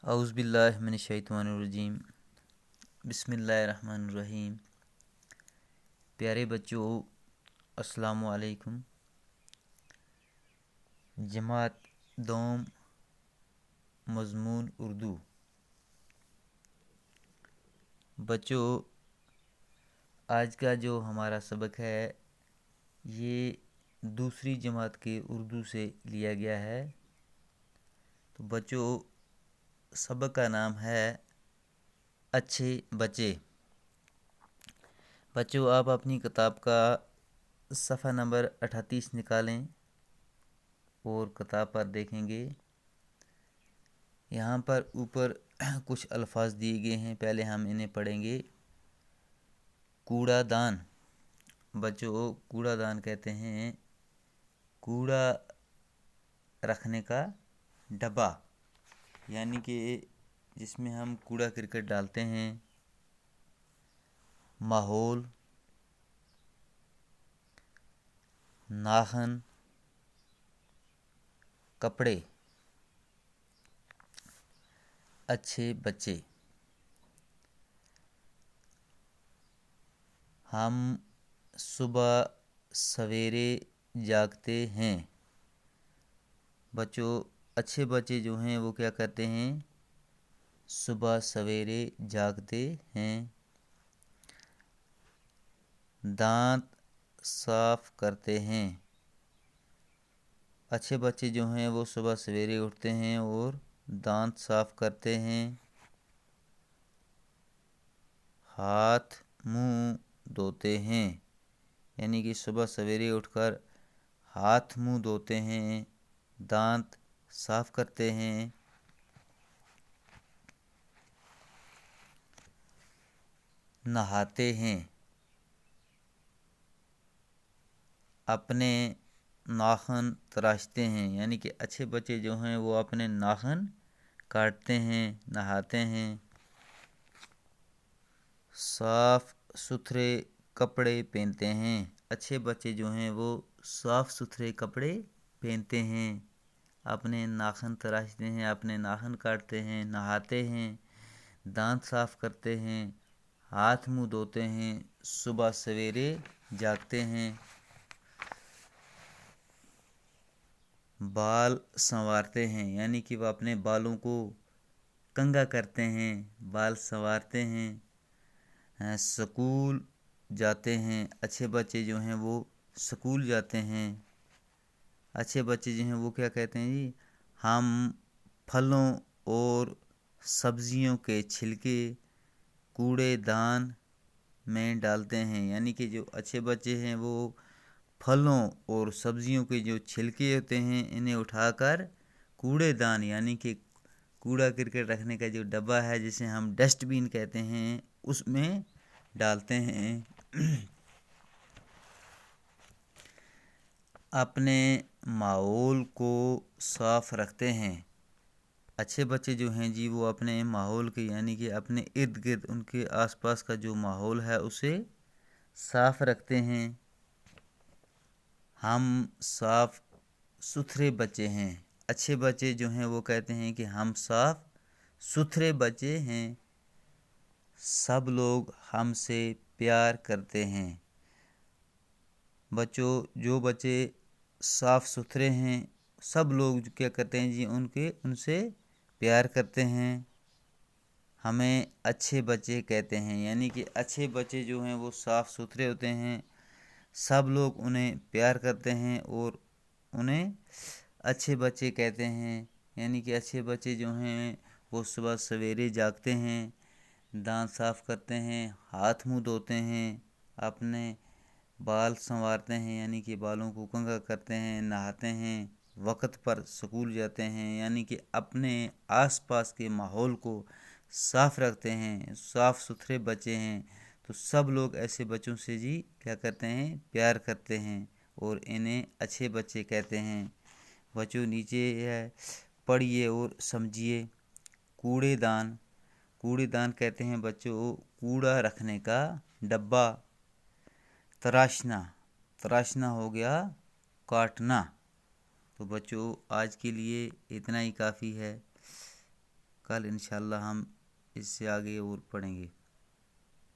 اعوذ باللہ من الشیطان الرجیم، بسم اللہ الرحمن الرحیم۔ پیارے بچوں، السلام علیکم۔ جماعت دوم، مضمون اردو۔ بچوں، آج کا جو ہمارا سبق ہے یہ دوسری جماعت کے اردو سے لیا گیا ہے۔ تو بچوں، سبق کا نام ہے اچھے بچے۔ بچوں، آپ اپنی کتاب کا صفحہ نمبر 38 نکالیں اور کتاب پر دیکھیں گے۔ یہاں پر اوپر کچھ الفاظ دیے گئے ہیں، پہلے ہم انہیں پڑھیں گے۔ کوڑا دان۔ بچوں، کوڑا دان کہتے ہیں کوڑا رکھنے کا ڈبہ، یعنی کہ جس میں ہم کوڑا کرکٹ ڈالتے ہیں۔ ماحول، ناخن، کپڑے۔ اچھے بچے۔ ہم صبح سویرے جاگتے ہیں۔ بچوں، اچھے بچے جو ہیں وہ کیا کرتے ہیں؟ صبح سویرے جاگتے ہیں۔ دانت صاف کرتے ہیں۔ اچھے بچے جو ہیں وہ صبح سویرے اٹھتے ہیں اور دانت صاف کرتے ہیں۔ ہاتھ منہ دھوتے ہیں، یعنی کہ صبح سویرے اٹھ کر ہاتھ منہ دھوتے ہیں، دانت صاف کرتے ہیں۔ نہاتے ہیں۔ اپنے ناخن تراشتے ہیں، یعنی کہ اچھے بچے جو ہیں وہ اپنے ناخن کاٹتے ہیں، نہاتے ہیں۔ صاف ستھرے کپڑے پہنتے ہیں۔ اچھے بچے جو ہیں وہ صاف ستھرے کپڑے پہنتے ہیں، اپنے ناخن تراشتے ہیں، اپنے ناخن کاٹتے ہیں، نہاتے ہیں، دانت صاف کرتے ہیں، ہاتھ منہ دھوتے ہیں، صبح سویرے جاگتے ہیں۔ بال سنوارتے ہیں، یعنی کہ وہ اپنے بالوں کو کنگھا کرتے ہیں، بال سنوارتے ہیں۔ سکول جاتے ہیں۔ اچھے بچے جو ہیں وہ سکول جاتے ہیں۔ اچھے بچے جو ہیں وہ کیا کہتے ہیں جی؟ ہم پھلوں اور سبزیوں کے چھلکے کوڑے دان میں ڈالتے ہیں، یعنی کہ جو اچھے بچے ہیں وہ پھلوں اور سبزیوں کے جو چھلکے ہوتے ہیں انہیں اٹھا کر کوڑے دان، یعنی کہ کوڑا کرکٹ رکھنے کا جو ڈبہ ہے جسے ہم ڈسٹ بین کہتے ہیں، اس میں ڈالتے ہیں۔ اپنے ماحول کو صاف رکھتے ہیں۔ اچھے بچے جو ہیں جی وہ اپنے ماحول کے، یعنی کہ اپنے ارد گرد ان کے آس پاس کا جو ماحول ہے اسے صاف رکھتے ہیں۔ ہم صاف ستھرے بچے ہیں۔ اچھے بچے جو ہیں وہ کہتے ہیں کہ ہم صاف ستھرے بچے ہیں۔ سب لوگ ہم سے پیار کرتے ہیں۔ بچوں، جو بچے صاف ستھرے ہیں سب لوگ کیا کرتے ہیں جی ان سے پیار کرتے ہیں۔ ہمیں اچھے بچے کہتے ہیں، یعنی کہ اچھے بچے جو ہیں وہ صاف ستھرے ہوتے ہیں، سب لوگ انہیں پیار کرتے ہیں اور انہیں اچھے بچے کہتے ہیں۔ یعنی کہ اچھے بچے جو ہیں وہ صبح سویرے جاگتے ہیں، دانت صاف کرتے ہیں، ہاتھ منہ دھوتے ہیں، اپنے بال سنوارتے ہیں، یعنی کہ بالوں کو کنگھا کرتے ہیں، نہاتے ہیں، وقت پر سکول جاتے ہیں، یعنی کہ اپنے آس پاس کے ماحول کو صاف رکھتے ہیں، صاف ستھرے بچے ہیں۔ تو سب لوگ ایسے بچوں سے جی کیا کرتے ہیں؟ پیار کرتے ہیں اور انہیں اچھے بچے کہتے ہیں۔ بچوں، نیچے ہے پڑھیے اور سمجھیے۔ کوڑے دان۔ کوڑے دان کہتے ہیں بچوں کوڑا رکھنے کا ڈبہ۔ تراشنا۔ تراشنا ہو گیا کاٹنا۔ تو بچوں، آج کے لیے اتنا ہی کافی ہے۔ کل انشاءاللہ ہم اس سے آگے اور پڑھیں گے۔